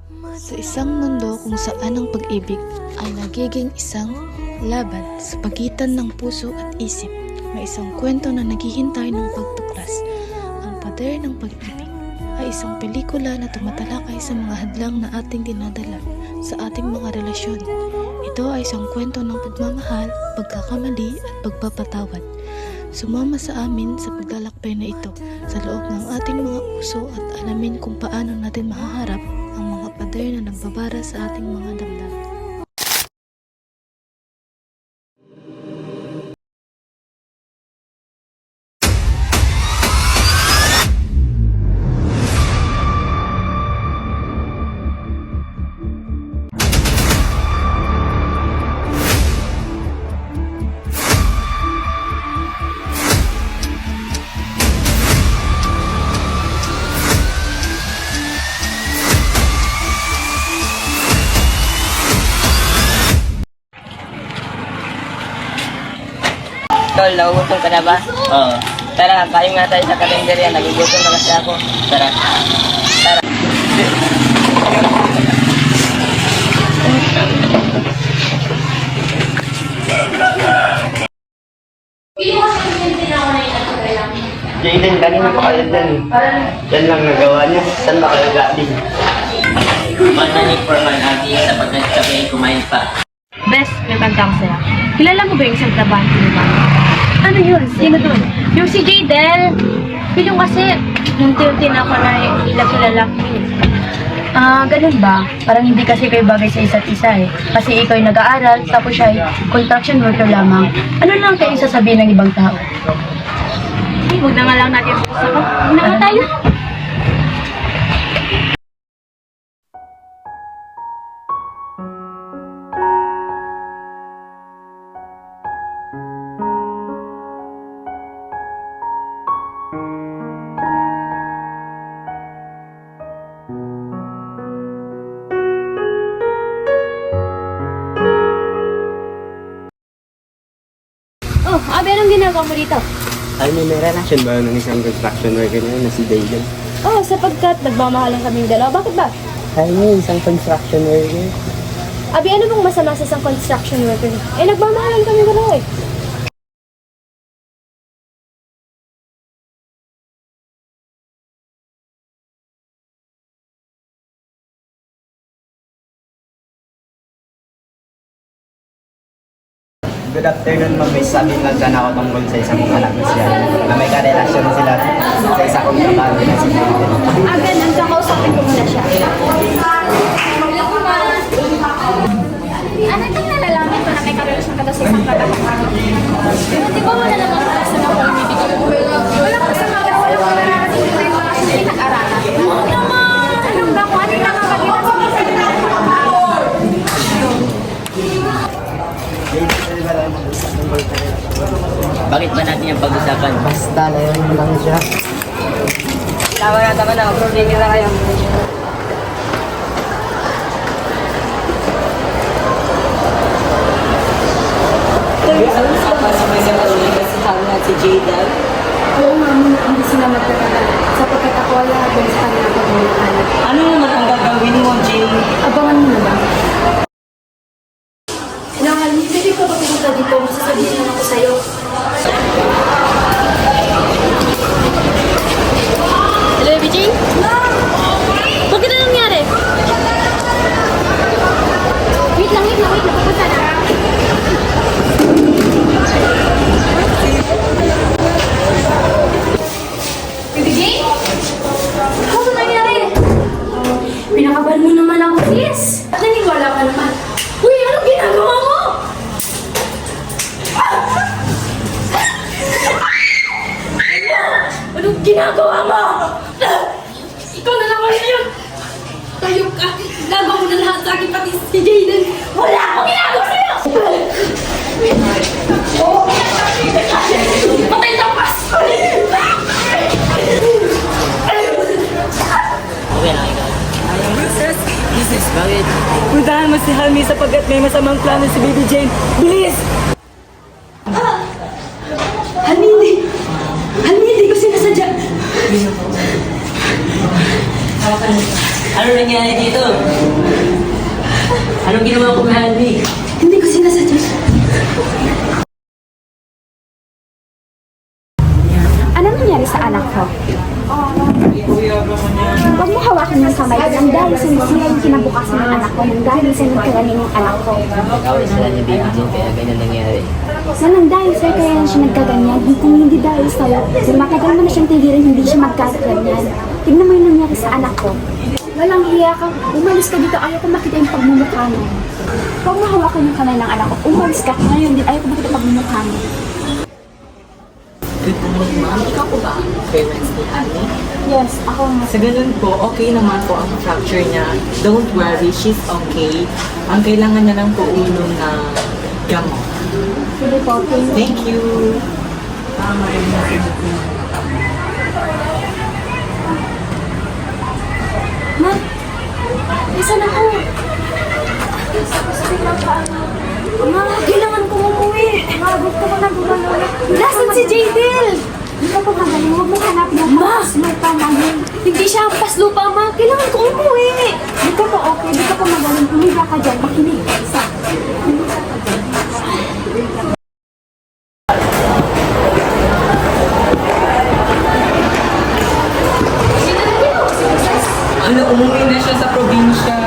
Sa isang mundo kung saan ang pag-ibig ay nagiging isang laban sa pagitan ng puso at isip, may isang kwento na naghihintay ng pagtuklas. Ang Pader ng Pag-ibig ay isang pelikula na tumatalakay sa mga hadlang na ating dinadala sa ating mga relasyon. Ito ay isang kwento ng pagmamahal, pagkakamali at pagpapatawad. Sumama sa amin sa paglalakbay na ito sa loob ng ating mga puso at alamin kung paano natin mahaharap ang mga pader na nagbabara sa ating mga damdamin. Tol, nagugutom ka na ba? Oo. Tara, kain nga tayo sa kalendarya. Nagugutom na kasi ako. Tara. Tara. Jaden, kanina pa kayo dyan. Yan lang nagawa niya. Saan ba kayo galing? Mananig for man agi sapagkat kami ay kumain pa. Best, may kanta ko sa'yo. Kilala mo ba yung isang trabahante ni Mama? Ano yun? Sino dun? Yung si Jadel. Pilong kasi, unti-unti na ako na kilala. Ganun ba? Parang hindi kasi kayo bagay sa isa't isa eh. Kasi ikaw ay nag-aaral, tapos siya ay construction worker lamang. Ano lang kayo sasabihin ng ibang tao? Huwag na nga lang natin usapan. Huwag na nga tayo. Oh, Abi, anong ginagawa mo dito? Ay, may relasyon ba ng isang construction worker niya na si Jaden? Oh, sapagkat nagmamahalan kaming dalawa. Bakit ba? Ay, may isang construction worker. Abi, ano bang masama sa isang construction worker? Eh, nagmamahalan kami dalawa eh. Good afternoon, ma'am. May sabihin lang sana ako tungkol sa isang anak ko siya na may karelasyon sila sa isa kong trabaho na si Jaden. Ganun, kakausapin ko muna siya. Ano itong nalalaman ko na may karelasyon ka daw sa isang trabaho? Di ba wala namang karelasyon na kung ibibigay mo? Wala ko sa mga wala ko nararating na yung mga hindi nag-aralan. Oo naman! Anong ba kung ano yung nakakagilan sa mga Bakit ba natin yung pag-usapan? Basta, layan mo lang siya. Tama na. Problema na kayo. Pag-usapan naman yung ulit si Hannah at si Jada. Oo nga, hindi sila magkakala. Sapagkat ako wala doon sa kanila pagmamahalan. Ano naman ang gagawin mo, Jay? Abangan mo na lang. Nahal, hindi ka ba pumunta dito? Masasabihin naman ako sa'yo. Hello, BJ? Bakit na nangyari? Wait lang. Pupunta na. BJ? Ano ba nangyari? Pinakabahan mo naman ako, sis. At naniwala ka naman. Uy, anong ginagawa mo? Anong ginagawa mo? Ikaw na naman yun! Tayo ka! Nagawa mo na lahat sa akin, pati si Jaden! Wala akong ginagawa sa'yo! Patay na pas! Okay lang ikaw. Bakit? Puntahan mo si Halmi sapagkat may masamang plano si Baby Jane. Bilis! Hindi ko sinasadya. Ano nangyari dito? Anong ginawa ko kay Alvi? Hindi ko sinasadya. Ano nangyari sa anak ko? Huwag mo hawakan yung kamay ko nang dahil sa nasira yung kinabukasan ng anak ko, nang dahil sa nagkagaling ng anak ko. Nag-away sila ni Baby Jane kaya ganyan nangyari. Na nang dahil sa'yo kaya na siya nagkaganyan, kung hindi dahil sa'yo, matagal mo na siyang tigilan, hindi siya magkaganyan. Tignan mo yung nangyari sa anak ko. Walang hiya ka, umalis ka dito, ayaw ko makita yung pagmumukha mo. Huwag mo hawakan yung kamay ng anak ko, umalis ka, ngayon din, ayaw ko makita yung pagmumukha mo. Good morning, ma'am. Ikaw po ba ang parents ni Annie? Yes, ako nga. Sa ganun po, okay naman po ang fracture niya. Don't worry, she's okay. Ang kailangan niya lang po ulo na gamot. Sige po, Thank you. Ma, isa na ako. Ma, kailangan ko umuwi. Magot ko na gumano. Nasaan si Jadel? Hindi ka pa magaling. Huwag mo hanapin ang paslupa namin. Hindi siya ang paslupa, ma. Kailangan ko umuwi. Hindi ka pa okay. Hindi ka pa magaling. Humiga ka dyan. Makinig ka isa. Humiga ka dyan. Ano, umuwi na siya sa probinsya.